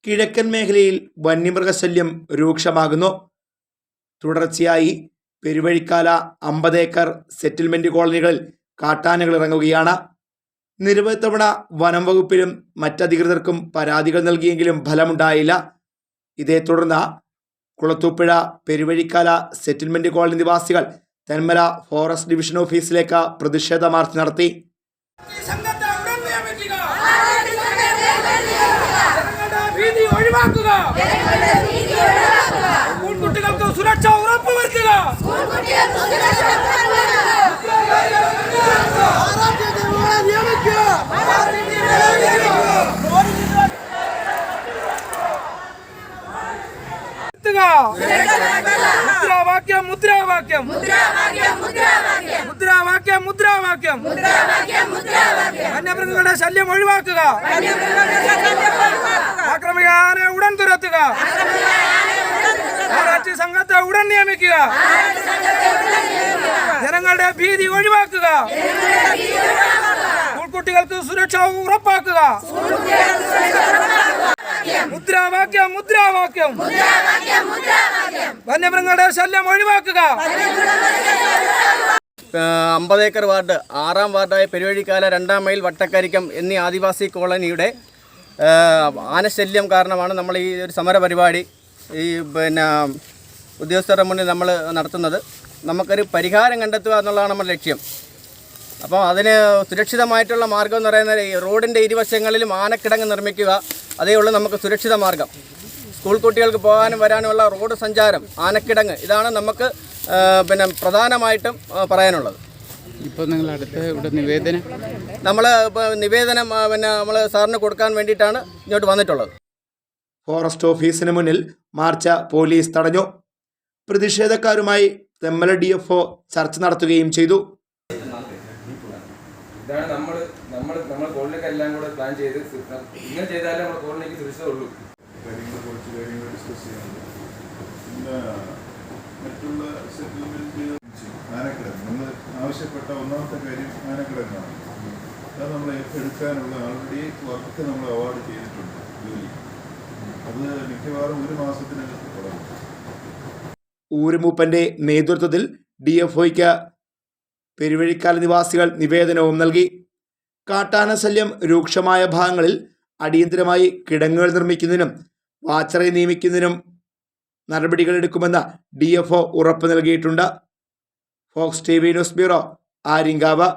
കിഴക്കൻ മേഖലയിൽ വന്യമൃഗശല്യം രൂക്ഷമാകുന്നു. തുടർച്ചയായി പെരുവഴിക്കാല 50 ഏക്കർ സെറ്റിൽമെന്റ് കോളനികളിൽ കാട്ടാനകൾ ഇറങ്ങുകയാണ്. നിരവധി തവണ വനം വകുപ്പിലും മറ്റധികൃതർക്കും പരാതികൾ നൽകിയെങ്കിലും ഫലമുണ്ടായില്ല. ഇതേ തുടർന്ന് കുളത്തൂപ്പുഴ പെരുവഴിക്കാല സെറ്റിൽമെന്റ് കോളനി നിവാസികൾ തെന്മല ഫോറസ്റ്റ് ഡിവിഷൻ ഓഫീസിലേക്ക് പ്രതിഷേധ മാർച്ച് നടത്തി. കുട്ടികൾക്ക് സുരക്ഷ ഉറപ്പുവരുത്തുക. മുദ്രാവാക്യം മുദ്രാവാക്യം മുദ്രാവാക്യം മുദ്രാവാക്യം വന്യമൃഗങ്ങളുടെ ശല്യം ഒഴിവാക്കുക. ആക്രമിക്കാനെ ഉടൻ തുരത്തുക. ആറാച്ചി സംഘത്തെ ഉടൻ നിയമിക്കുക. ജനങ്ങളുടെ ഭീതി ഒഴിവാക്കുക. സ്കൂൾകുട്ടികൾക്ക് സുരക്ഷ ഉറപ്പാക്കുക. മുദ്രാവാക്യം മുദ്രാവാക്യം വന്യമൃഗങ്ങളുടെ ശല്യം ഒഴിവാക്കുക. 50 ഏക്കർ വാർഡ് 6-ാം വാർഡായ പെരുവഴിക്കാല 2-ാം മൈൽ വട്ടക്കരിക്കം എന്നീ ആദിവാസി കോളനിയുടെ ആനശല്യം കാരണമാണ് നമ്മൾ ഈ ഒരു സമര പരിപാടി ഉദ്യോഗസ്ഥരുടെ മുന്നിൽ നമ്മൾ നടത്തുന്നത്. നമുക്കൊരു പരിഹാരം കണ്ടെത്തുക എന്നുള്ളതാണ് നമ്മുടെ ലക്ഷ്യം. അപ്പോൾ അതിന് സുരക്ഷിതമായിട്ടുള്ള മാർഗ്ഗം എന്ന് പറയുന്നത് ഈ റോഡിൻ്റെ ഇരുവശങ്ങളിലും ആനക്കിടങ്ങ് നിർമ്മിക്കുക. അതേ ഉള്ളൂ നമുക്ക് സുരക്ഷിത മാർഗം. സ്കൂൾ കുട്ടികൾക്ക് പോകാനും വരാനുമുള്ള റോഡ് സഞ്ചാരം, ആനക്കിടങ്ങ്, ഇതാണ് നമുക്ക് പ്രധാനമായിട്ടും പറയാനുള്ളത്. ഇപ്പോൾ നിങ്ങൾ അടുത്ത ഇവിടെ നമ്മൾ നിവേദനം നമ്മൾ സാറിന് കൊടുക്കാൻ വേണ്ടിയിട്ടാണ് ഇങ്ങോട്ട് വന്നിട്ടുള്ളത്. ഫോറസ്റ്റ് ഓഫീസിന് മുന്നിൽ മാർച്ച് പോലീസ് തടഞ്ഞു. പ്രതിഷേധക്കാരുമായി തെന്മല DFO ചർച്ച നടത്തുകയും ചെയ്തു. ഇതാണ് നമ്മൾ കോളനിക്ക് എല്ലാം കൂടെ പ്ലാൻ ചെയ്ത് ഇങ്ങനെ ചെയ്താലേ നമ്മുടെ കോളനിക്ക് സുരക്ഷിതമുള്ളൂ. കുറച്ച് കാര്യങ്ങൾ ഡിസ്കസ് ചെയ്യാനുണ്ട്. പിന്നെ മറ്റുള്ള സെറ്റിൽമെന്റ് ആനക്കിടങ്ങ് നമ്മൾ ആവശ്യപ്പെട്ട ഒന്നാമത്തെ കാര്യം ആനക്കിടങ്ങാണ്. അത് നമ്മൾ എടുക്കാനുള്ള ആൾറെഡി വർക്ക് നമ്മൾ അവാർഡ് ചെയ്തിട്ടുണ്ട്. ജോലി അത് മിക്കവാറും 1 മാസത്തിനകത്ത് തുടങ്ങും. ഊരുമൂപ്പന്റെ നേതൃത്വത്തിൽ DFOയ്ക്ക് പെരുവഴിക്കാല നിവാസികൾ നിവേദനവും നൽകി. കാട്ടാന ശല്യം രൂക്ഷമായ ഭാഗങ്ങളിൽ അടിയന്തരമായി കിടങ്ങുകൾ നിർമ്മിക്കുന്നതിനും വാച്ചറെ നിയമിക്കുന്നതിനും നടപടികളെടുക്കുമെന്ന് DFO ഉറപ്പ് നൽകിയിട്ടുണ്ട്. Fox TV news bureau, Aryankavu.